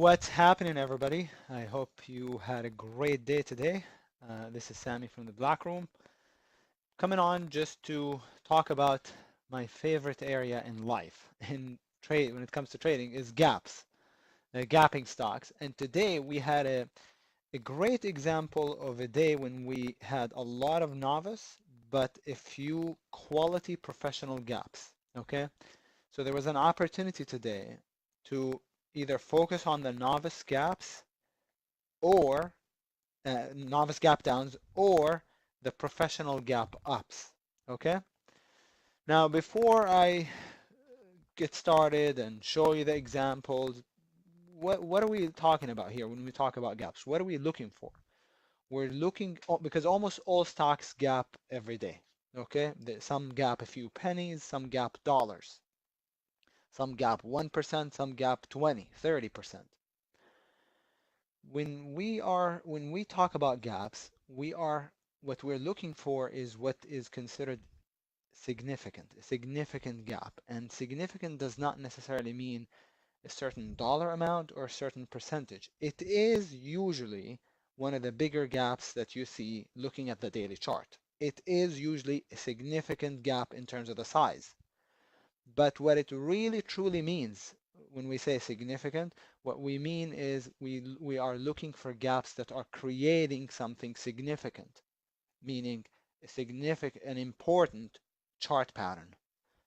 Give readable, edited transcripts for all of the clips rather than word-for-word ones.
What's happening, everybody? I hope you had a great day today. This is Sami from the Black Room, coming on just to talk about my favorite area in life in trade when it comes to trading is gaps, gapping stocks. And today we had a great example of a day when we had a lot of novice, but a few quality professional gaps. Okay, so there was an opportunity today to either focus on the novice gaps or novice gap downs or the professional gap ups. Okay. Now, before I get started and show you the examples, what are we talking about here when we talk about gaps? What are we looking for? We're looking because almost all stocks gap every day. Okay. Some gap a few pennies, some gap dollars, some gap 1%, some gap 20, 30%. When we talk about gaps, what we're looking for is what is considered significant, a significant gap. And significant does not necessarily mean a certain dollar amount or a certain percentage. It is usually one of the bigger gaps that you see looking at the daily chart. It is usually a significant gap in terms of the size. But what it really truly means when we say significant, what we mean is we are looking for gaps that are creating something significant, meaning a significant and important chart pattern.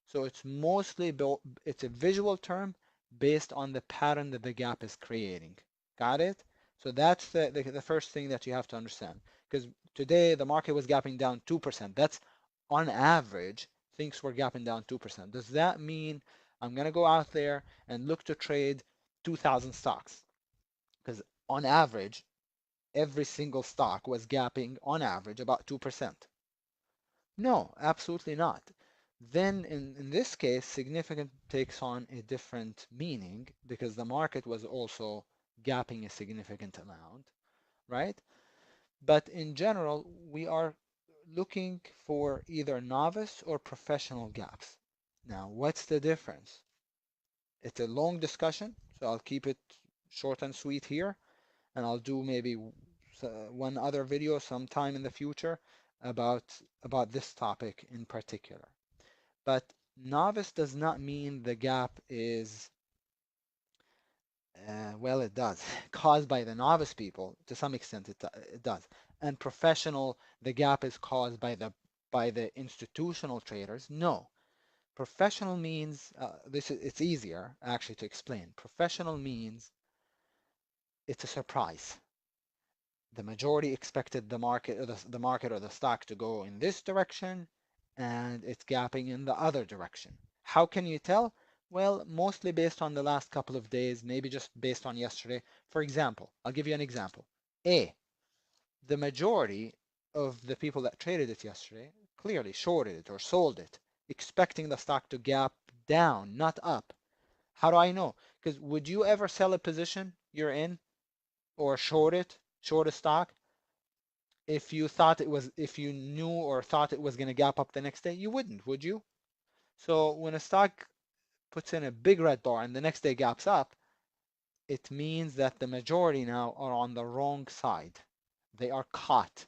So it's a visual term based on the pattern that the gap is creating. Got it? So that's the first thing that you have to understand. Because today the market was gapping down 2%. That's on average, things were gapping down 2%. Does that mean I'm going to go out there and look to trade 2,000 stocks? Because on average, every single stock was gapping on average about 2%. No, absolutely not. Then in this case, significant takes on a different meaning because the market was also gapping a significant amount, right? But in general, we are looking for either novice or professional gaps. Now, what's the difference? It's a long discussion, so I'll keep it short and sweet here, and I'll do maybe one other video sometime in the future about this topic in particular. But novice does not mean the gap is, well, it does, caused by the novice people. To some extent, it does. And professional, the gap is caused by the institutional traders. No. Professional means, it's easier actually to explain. Professional means it's a surprise. The majority expected the market or the market or the stock to go in this direction, and it's gapping in the other direction. How can you tell? Well, mostly based on the last couple of days, maybe just based on yesterday. For example, I'll give you an example. A, the majority of the people that traded it yesterday clearly shorted it or sold it, expecting the stock to gap down, not up. How do I know? Because would you ever sell a position you're in or short a stock, if you knew or thought it was going to gap up the next day? You wouldn't, would you? So when a stock puts in a big red bar and the next day gaps up, it means that the majority now are on the wrong side. They are caught.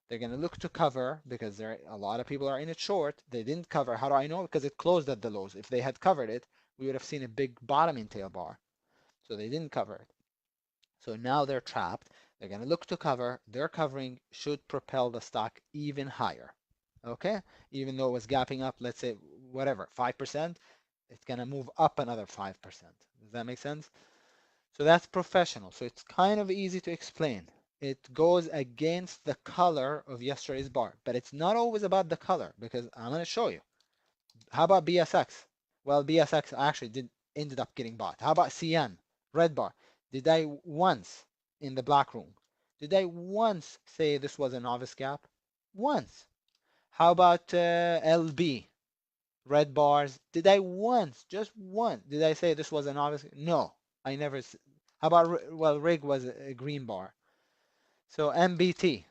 They're going to look to cover because a lot of people are in it short. They didn't cover. How do I know? Because it closed at the lows. If they had covered it, we would have seen a big bottoming tail bar. So they didn't cover it. So now they're trapped. They're going to look to cover. Their covering should propel the stock even higher. Okay? Even though it was gapping up, let's say, whatever, 5%, it's going to move up another 5%. Does that make sense? So that's professional. So it's kind of easy to explain. It goes against the color of yesterday's bar, but it's not always about the color because I'm going to show you. How about BSX? Well, BSX actually ended up getting bought. How about CN? Red bar. Did I once in the black room? Did I once say this was a novice gap? Once. How about LB? Red bars. Did I once, just once, did I say this was a novice? No, I never. How about, well, rig was a green bar. So MBT,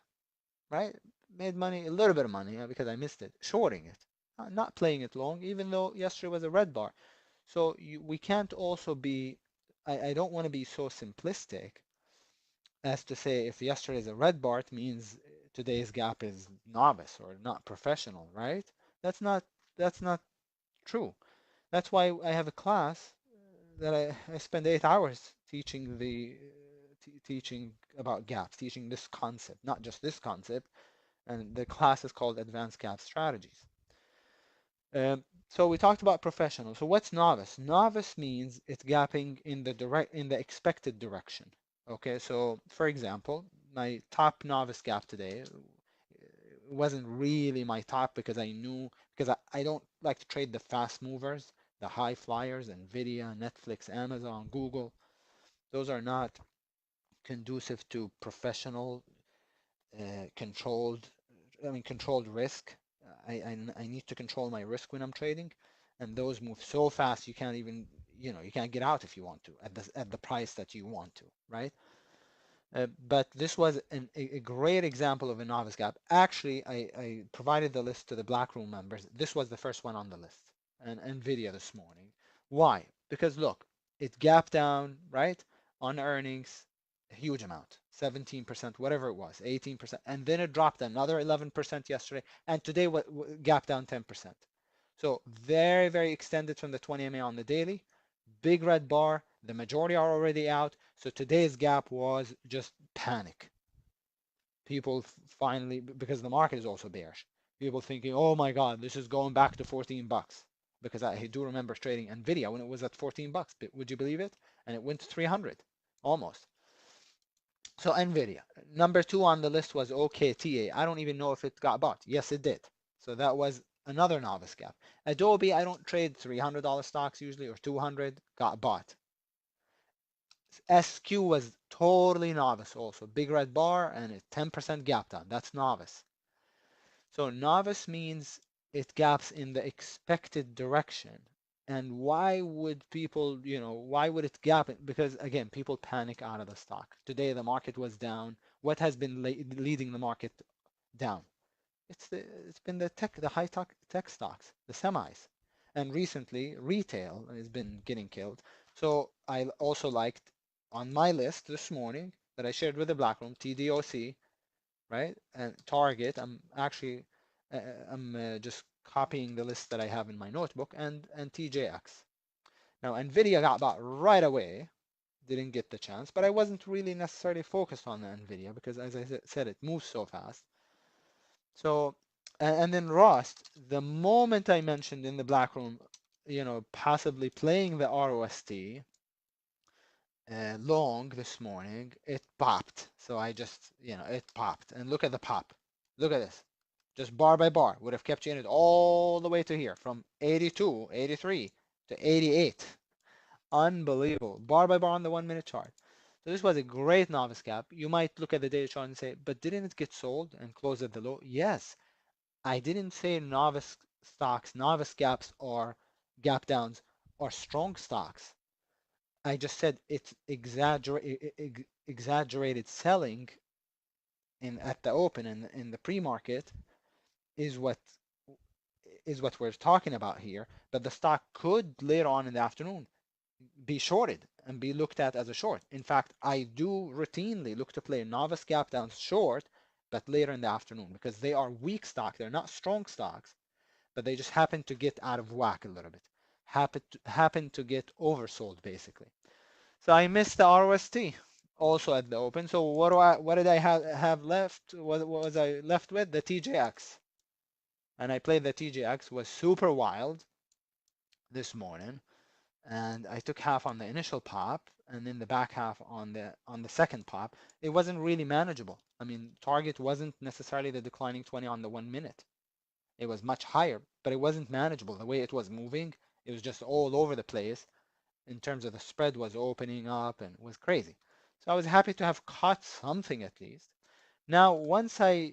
right? Made money, a little bit of money because I missed it, shorting it, not playing it long, even though yesterday was a red bar. So we can't also be I don't want to be so simplistic as to say if yesterday is a red bar, it means today's gap is novice or not professional, right? That's not that's not true. That's why I have a class that I spend 8 hours teaching teaching about gaps, teaching this concept, not just this concept, and the class is called Advanced Gap Strategies. So we talked about professional. So what's novice? Novice means it's gapping in the expected direction. Okay, so for example, my top novice gap today wasn't really my top because I knew because I don't like to trade the fast movers, the high flyers, Nvidia, Netflix, Amazon, Google. Those are not conducive to professional controlled, controlled risk. I need to control my risk when I'm trading, and those move so fast you can't even, you can't get out if you want to at the price that you want to, right? But this was a great example of a novice gap. Actually, I provided the list to the Black Room members. This was the first one on the list, and Nvidia this morning. Why? Because look, it gapped down, right, on earnings, a huge amount, 17%, whatever it was, 18%, and then it dropped another 11% yesterday, and today what gapped down 10%. So very, very extended from the 20 MA on the daily, big red bar. The majority are already out. So today's gap was just panic. People finally, because the market is also bearish, people thinking, oh my God, this is going back to 14 bucks. Because I do remember trading Nvidia when it was at 14 bucks. Would you believe it? And it went to 300 almost. So Nvidia. Number two on the list was OKTA. I don't even know if it got bought. Yes, it did. So that was another novice gap. Adobe, I don't trade $300 stocks usually or 200, got bought. SQ was totally novice also. Big red bar and a 10% gap down. That's novice. So novice means it gaps in the expected direction. And why would people, why would it gap? Because again, people panic out of the stock. Today the market was down. What has been leading the market down? It's been the high tech stocks, the semis. And recently retail has been getting killed. So I also liked on my list this morning that I shared with the Blackroom, TDOC, right? And Target. I'm just copying the list that I have in my notebook and TJX. Now Nvidia got bought right away. Didn't get the chance, but I wasn't really necessarily focused on the Nvidia because, as I said, it moves so fast. So, and then Rust, the moment I mentioned in the Black Room, possibly playing the ROST long this morning, it popped. So I just, it popped. And look at the pop. Look at this. Just bar by bar. Would have kept you in it all the way to here from 82, 83 to 88. Unbelievable. Bar by bar on the 1 minute chart. So this was a great novice gap. You might look at the data chart and say, but didn't it get sold and close at the low? Yes. I didn't say novice stocks, novice gaps or gap downs are strong stocks. I just said it's exaggerated selling at the open and in the pre-market is what we're talking about here. But the stock could later on in the afternoon be shorted and be looked at as a short. In fact, I do routinely look to play novice gap downs short, but later in the afternoon because they are weak stocks. They're not strong stocks, but they just happen to get out of whack a little bit. Happen to get oversold basically. So I missed the ROST also at the open. So what did I have left? What was I left with? The TJX. And I played the TJX, was super wild this morning. And I took half on the initial pop and then the back half on the second pop. It wasn't really manageable. I mean, target wasn't necessarily the declining 20 on the 1 minute. It was much higher, but it wasn't manageable. The way it was moving, it was just all over the place in terms of the spread was opening up and was crazy. So I was happy to have caught something at least. Now, once I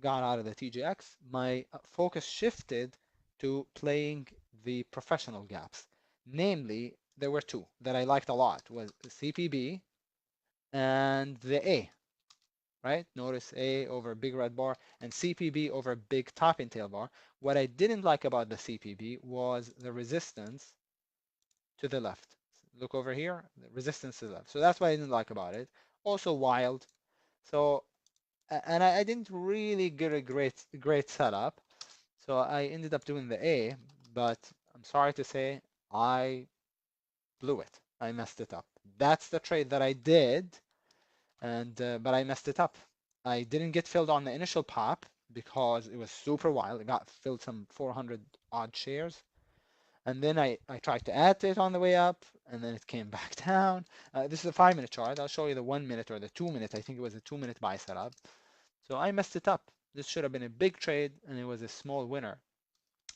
got out of the TJX, my focus shifted to playing the professional gaps. Namely, there were two that I liked a lot was CPB and the A, right? Notice A over big red bar and CPB over big top and tail bar. What I didn't like about the CPB was the resistance to the left. Look over here, the resistance is left. So that's what I didn't like about it. Also wild. So, and I didn't really get a great setup. So I ended up doing the A, but I'm sorry to say I blew it. I messed it up. That's the trade that I did, and but I messed it up. I didn't get filled on the initial pop because it was super wild. It got filled some 400 odd shares. And then I tried to add to it on the way up, and then it came back down. This is a 5-minute chart. I'll show you the 1 minute or the 2 minute. I think it was a 2 minute buy setup. So I messed it up. This should have been a big trade, and it was a small winner.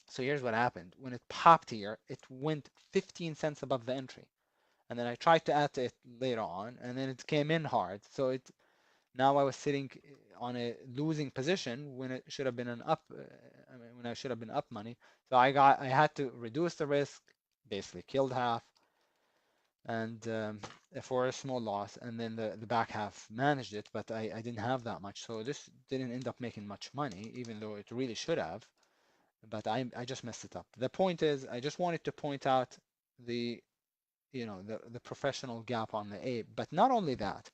So here's what happened. When it popped here, it went 15 cents above the entry. And then I tried to add to it later on, and then it came in hard. So it now I was sitting on a losing position when it should have been an up, when I should have been up money. So I had to reduce the risk, basically killed half, and for a small loss, and then the back half managed it, but I didn't have that much, so this didn't end up making much money, even though it really should have. But I just messed it up. The point is, I just wanted to point out the the professional gap on the A, but not only that.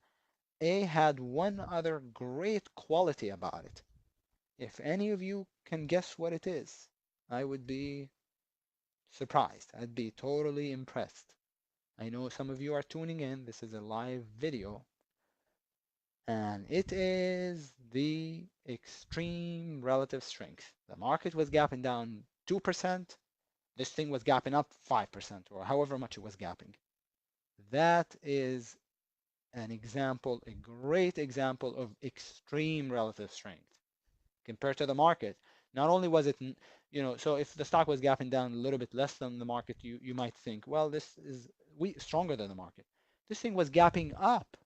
A had one other great quality about it. If any of you can guess what it is, I would be surprised. I'd be totally impressed. I know some of you are tuning in. This is a live video. And it is the extreme relative strength. The market was gapping down 2%. This thing was gapping up 5% or however much it was gapping. That is an example, a great example of extreme relative strength compared to the market. Not only was it, so if the stock was gapping down a little bit less than the market, you might think, well, this is stronger than the market. This thing was gapping up.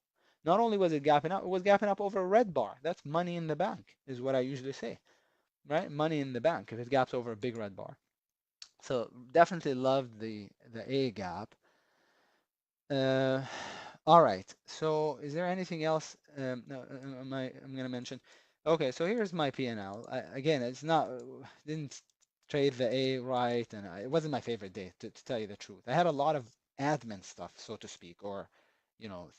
Not only was it gapping up, it was gapping up over a red bar. That's money in the bank, is what I usually say, right? Money in the bank if it gaps over a big red bar. So definitely loved the A gap. Uh, all right. So is there anything else no, I'm going to mention? Okay, so here's my P&L. Again, it's not didn't trade the A right, and it wasn't my favorite day to tell you the truth. I had a lot of admin stuff, so to speak, or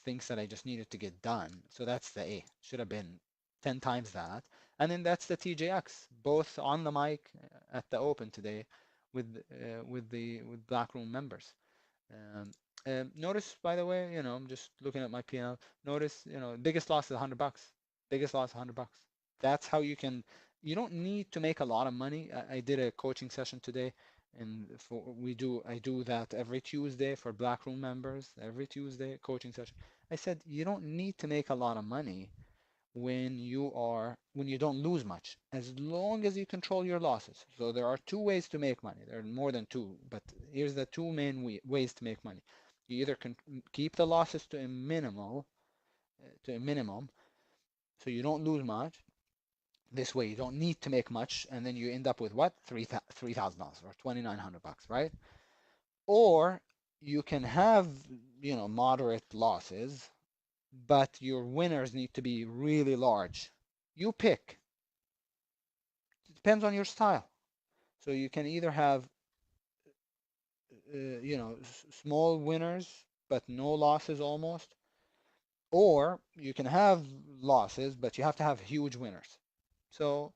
things that I just needed to get done. So that's the A. Should have been 10 times that. And then that's the TJX, both on the mic at the open today with Blackroom members. Um, Notice, by the way, I'm just looking at my P&L. Notice, biggest loss is $100. Biggest loss, $100. That's how you can. You don't need to make a lot of money. I did a coaching session today, and I do that every Tuesday for Black Room members. Every Tuesday, coaching session. I said you don't need to make a lot of money when you don't lose much, as long as you control your losses. So there are two ways to make money. There are more than two, but here's the two main ways to make money. You either can keep the losses to a minimum, so you don't lose much. This way, you don't need to make much, and then you end up with what? $3,000 or $2,900, right? Or you can have, moderate losses, but your winners need to be really large. You pick. It depends on your style. So you can either have, small winners but no losses almost, or you can have losses but you have to have huge winners. So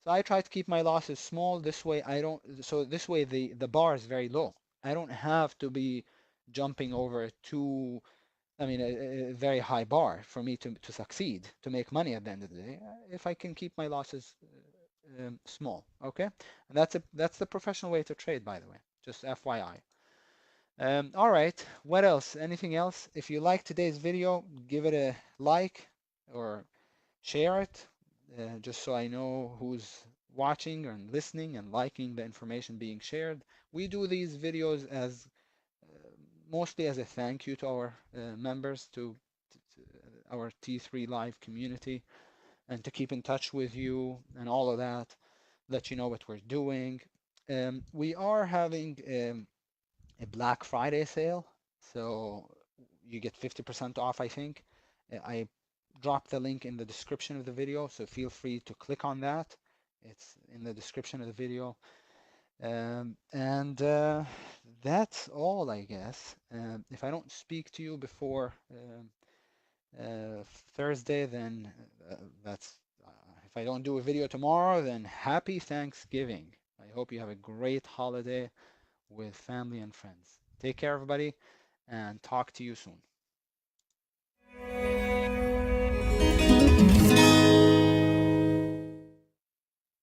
so I try to keep my losses small. This way I don't. So this way the bar is very low. I don't have to be jumping over too. I mean, a very high bar for me to succeed, to make money at the end of the day, if I can keep my losses small. Okay, and that's the professional way to trade, by the way. Just FYI. All right. What else? Anything else? If you like today's video, give it a like or share it, just so I know who's watching and listening and liking the information being shared. We do these videos as mostly as a thank you to our members, to our T3 Live community, and to keep in touch with you and all of that, let you know what we're doing. We are having a Black Friday sale, so you get 50% off, I think. I dropped the link in the description of the video, so feel free to click on that. It's in the description of the video. And that's all, I guess. If I don't speak to you before Thursday, then that's if I don't do a video tomorrow, then happy Thanksgiving. I hope you have a great holiday with family and friends. Take care, everybody, and talk to you soon.